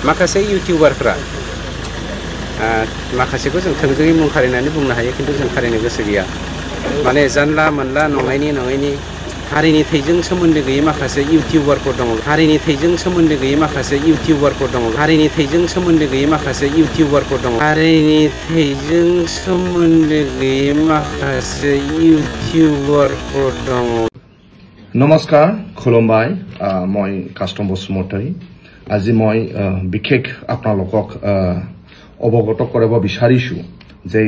माखासे इउटिउबारफ्रा माखासेखौ जों थोंजोङै मुं खारिनानै बुंनो हायो खिन्थु जों खारिनो गोसो गैया माने जानला मोनला नङैनि हारिनि थैजों सोमोन्दो गैयै माखासे इउटिउबारफोर दङ हारिनि थैजों सोमोन्दो गैयै माखासे इउटिउबारफोर दङ हारिनि थैजों सोमोन्दो गैयै माखासे इउटिउबारफोर दङ हारिनि थैजों सोमोन्दो गैयै माखासे इउटिउबारफोर दङ नमस्कार खुलुमबाय মই কাষ্টম বসুমতাৰী আজি মই বিশেষ আপোনালোকক অৱগত কৰাব বিচাৰিছো যে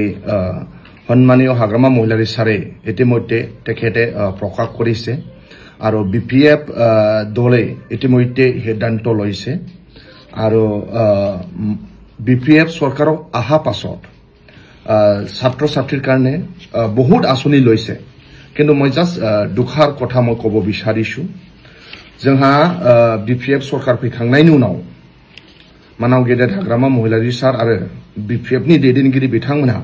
সন্মানীয় হাগ্ৰামা মহিলাৰী সাৰে ইতিমধ্যে তেখেতে প্ৰকাশ কৰিছে আৰু বিপিএফ দলে ইতিমধ্যে সিদ্ধান্ত লৈছে আৰু বিপিএফ চৰকাৰৰ আহা পাছত ছাত্ৰ ছাত্ৰীৰ কাৰণে বহুত আঁচনি লৈছে কিন্তু মই জাস্ট দুখাৰ কথা মই ক'ব বিচাৰিছো जोंहा বিপিএফ सरकार फैखांनायनि उनाव मानाव गेदेर हाग्रामा महिलारी सार आरो बिपिएफ नि दैदेनगिरि बिथांमोनहा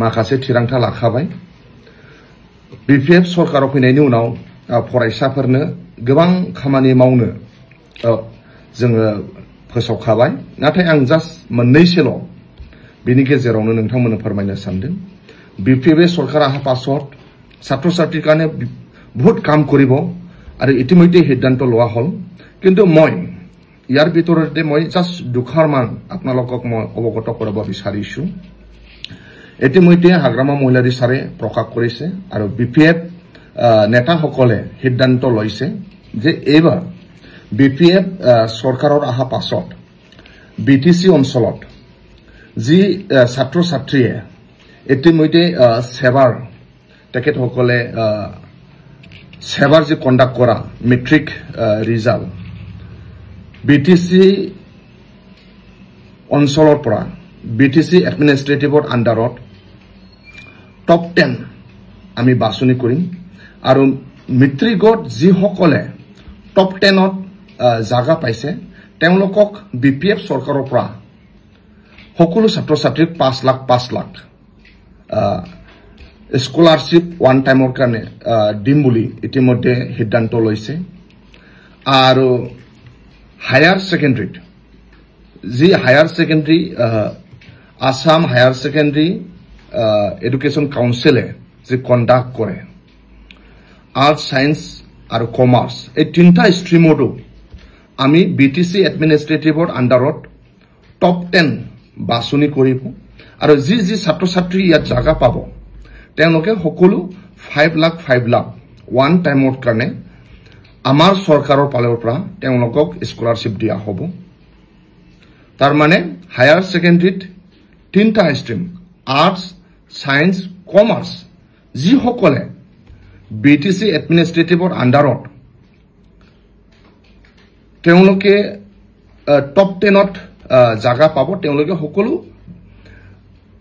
माखासे थिरांथा लाखाबाय बिपिएफ सरकाराव फैनायनि उनाव फरायसाफोरनो गोबां खामानि मावनो जोङो फोसावखाबाय नाथाय आं जास्ट मोननैसेल' बेनि गेजेरावनो नोंथांमोननो फोरमायनो सानदों बिपिएफ सरकारा आहा पाছত ছাত্ৰ ছাত্ৰীৰ কাৰণে বহুত কাম কৰিব আৰু ইতিমধ্যে সিদ্ধান্ত লোৱা হল কিন্তু মই ইয়াৰ ভিতৰতে মই জাস্ট দুখাৰমান আপোনালোকক মই অৱগত কৰাব বিচাৰিছো ইতিমধ্যে হাগ্ৰামা মহিলাৰী সাৰে প্ৰকাশ কৰিছে আৰু বিপিএফ নেতাসকলে সিদ্ধান্ত লৈছে যে এইবাৰ বিপিএফ চৰকাৰৰ আহা পাছত বিটিসি অঞ্চলত যি ছাত্ৰ ছাত্ৰীয়ে ইতিমধ্যে সেৱাৰ তেখেতসকলে সেৱাৰ যে কণ্ডাক্ট কৰা মেট্ৰিক ৰিজাল্ট বিটিসি অঞ্চলৰ পৰা বিটিসি এডমিনিষ্ট্ৰেটিভৰ আণ্ডাৰত টপ 10 আমি বাছনি কৰিম আৰু মেট্ৰিকত যিসকলে টপ 10ত জাগা পাইছে তেওঁলোকক বিপিএফ চৰকাৰৰ পৰা সকলো ছাত্ৰ ছাত্ৰীক 5 লাখ স্কলাৰশিপ ওয়ান টাইমৰ কাৰণে দিম বুলি ইতিমধ্যে সিদ্ধান্ত লৈছে আৰু হায়াৰ সেকেন্ডাৰীত যি higher secondary Assam higher secondary education কাউন্সিলে যে কণ্ডাক্ট কৰে আৰ্টছ সায়েন্স আৰু কমাৰ্চ এই তিনিটা ষ্ট্ৰীমতো আমি বিটিসি এডমিনিষ্ট্ৰেটিভৰ আণ্ডাৰত টপ 10 বাছনি কৰিব আৰু যি ছাত্ৰ ছাত্ৰী ইয়াত জাগা পাব তেওঁলোকে সকলো 5 লাখ ওয়ান টাইমৰ কাৰণে আমাৰ চৰকাৰৰ ফালৰ পৰা তেওঁলোকক স্কলাৰশিপ দিয়া হ'ব তাৰ মানে হায়াৰ সেকেন্ডাৰীত তিনিটা ষ্ট্ৰীম আৰ্টছ সায়েন্স কমাৰ্চ যি সকলে বিটিসি এডমিনিষ্ট্ৰেটিভৰ আণ্ডাৰত তেওঁলোকে টপ 10ত জাগা পাব তেওঁলোকে সকলো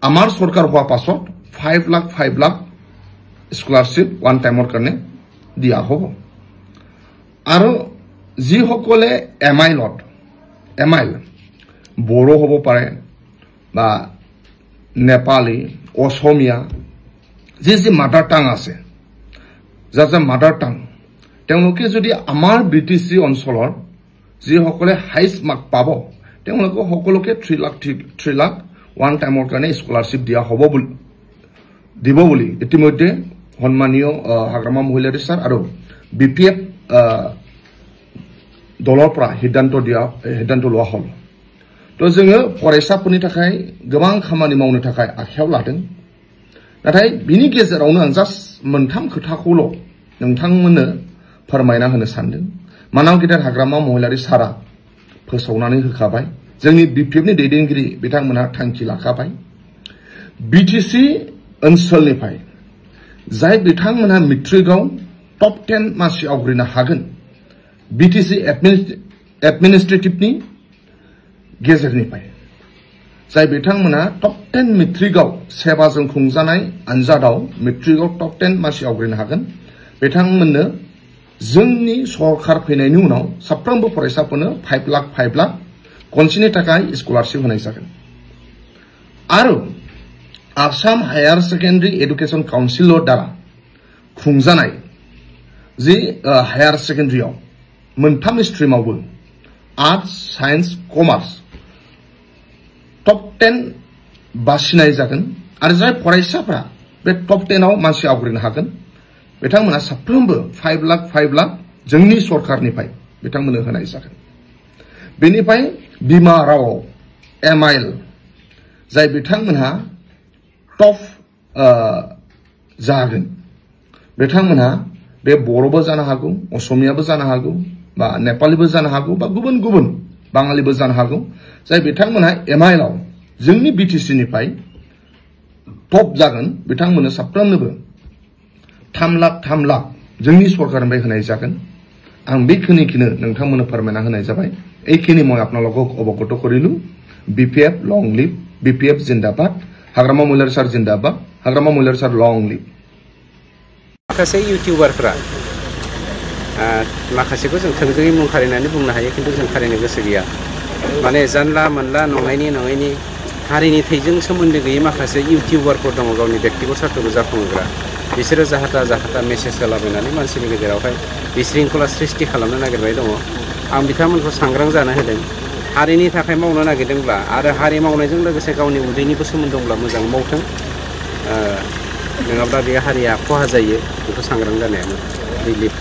আমাৰ চৰকাৰ হোৱা পাছত 5 লাখ স্কলাৰশিপ ওয়ান টাইমৰ কাৰণে দিয়া হ'ব আৰু যি সকলে এমাইল বড়ো হ'ব পাৰে বা নেপালী অসমীয়া যি মাদাৰ টাং আছে যাৰ মাদাৰ টাং তেওঁলোকে যদি আমাৰ বিটিসি অঞ্চলৰ যি সকলে হাইষ্ট মাৰ্ক পাব তেওঁলোকে সকলোকে 3 লাখ ওয়ান টাইমৰ কাৰণে স্কলাৰশিপ দিয়া হ'ব দিব বুলি ইতিমধ্যে সন্মানীয় হাগ্ৰামা মহিলাৰী সাৰ আৰু বিপিএফ দলৰ পৰা সিদ্ধান্ত লোৱা হল তো जोङो फरायसाफोरनि थाखाय गोबां खामानि मावनो थाखाय आखायाव लादों नाथाय बिनि गेजेरावनो आं जास्ट मोनथाम खोथाखौल' नोंथांमोननो फोरमायना होनो सानदों मानाव गेदेर हाग्रामा महिलारी सारा फोसावनानै होखाबाय जोंनि बिपिएफ नि दैदेनगिरि बिथांमोनहा थांखि लाखाबाय बिटिसि ओनसोलनिफ्राय जाय बिथांमोनहा मेट्रिकआव टप 10 मासि आवग्रिनो हागोन बिटिसि एडमिनिस्ट्रेटिभनि गेजेरनिफ्राय जाय बिथांमोनहा टप 10 मेट्रिकआव सेवाजों खुंजानाय आनजादाव मेट्रिकआव टप 10 मासि आवग्रिनो हागोन बिथांमोननो जोंनि सरकार फैनायनि उनाव साफ्रोमबो फरायसाफोरनो 5 लाख खनसेनि थाखाय स्कलारशिप होनाय जागोन आरो Assam higher secondary education council द्वारा खुंजानाय जी हायार सेकेन्डारीआव मोनथाम स्ट्रीमावबो आर्ट्स साइंस कमार्स टप 10 बासिनाय जागोन आरो जाय फरायसाफ्रा बे टप 10 आव मानसि आवग्रिनो हागोन बिथांमोना साफ्रोमबो 5 लाख जोंनि सरकारनिफ्राय बिथांमोननो होनाय जागोन। बेनिफ्राय बिमा रावआव MIL जाय बिथांमोनहा टप जागोन बिथांमोनहा बे बर'बो जानो हागौ, असमियाबो जानो हागौ, बा नेपालीबो जानो हागौ, बा गुबुन बाङालिबो जानो हागौ। जाय बिथांमोनहा MIL आव जोंनि BTC निफ्राय टप जागोन बिथांमोननो साफ्रोमनोबो 3 लाख जोंनि सरकारनिफ्राय होनाय जागोन। आं बेखिनिखौनो नोंथांमोननो फोरमायना होनाय जाबाय। এইখিনি মই আপোনালোকক অৱগত কৰিলো। BPF লং লিভ, BPF जिंदाबाद, हाग्रामा महिलारी सार जिंदाबाद, हाग्रामा महिलारी सार लং लिभ। माखासे इउटिउबारफ्रा माखासेखौ जों थोंजोङै मुं खारिनानै बुंनो हायो खिन्थु जों खारिनो गोसो गैया। माने जानला मोनला नङैनि हारिनि थैजों सोमोन्दो गैयै माखासे इउटिउबारफोर दङ गावनि बेक्तिगत सार्थखौ जाफुंहोग्रा। बिसोरो जाहाथा मेसेज होलाबायनानै मानसिनि गेजेरावहाय बिशृंखला सृष्टि खालामनो नागिरबाय दङ। आं बिथांमोनखौ सांग्रां जानो होदों। हारिनि थाखाय मावनो नागिरदोंब्ला आरो हारि मावनायजों लोगोसे गावनि उदैनिबो सोमोन्दो दंब्ला मोजां मावथों, नङाब्ला बे हारिया खहा जायो। बेखौ सांग्रां जानाया रिलिफ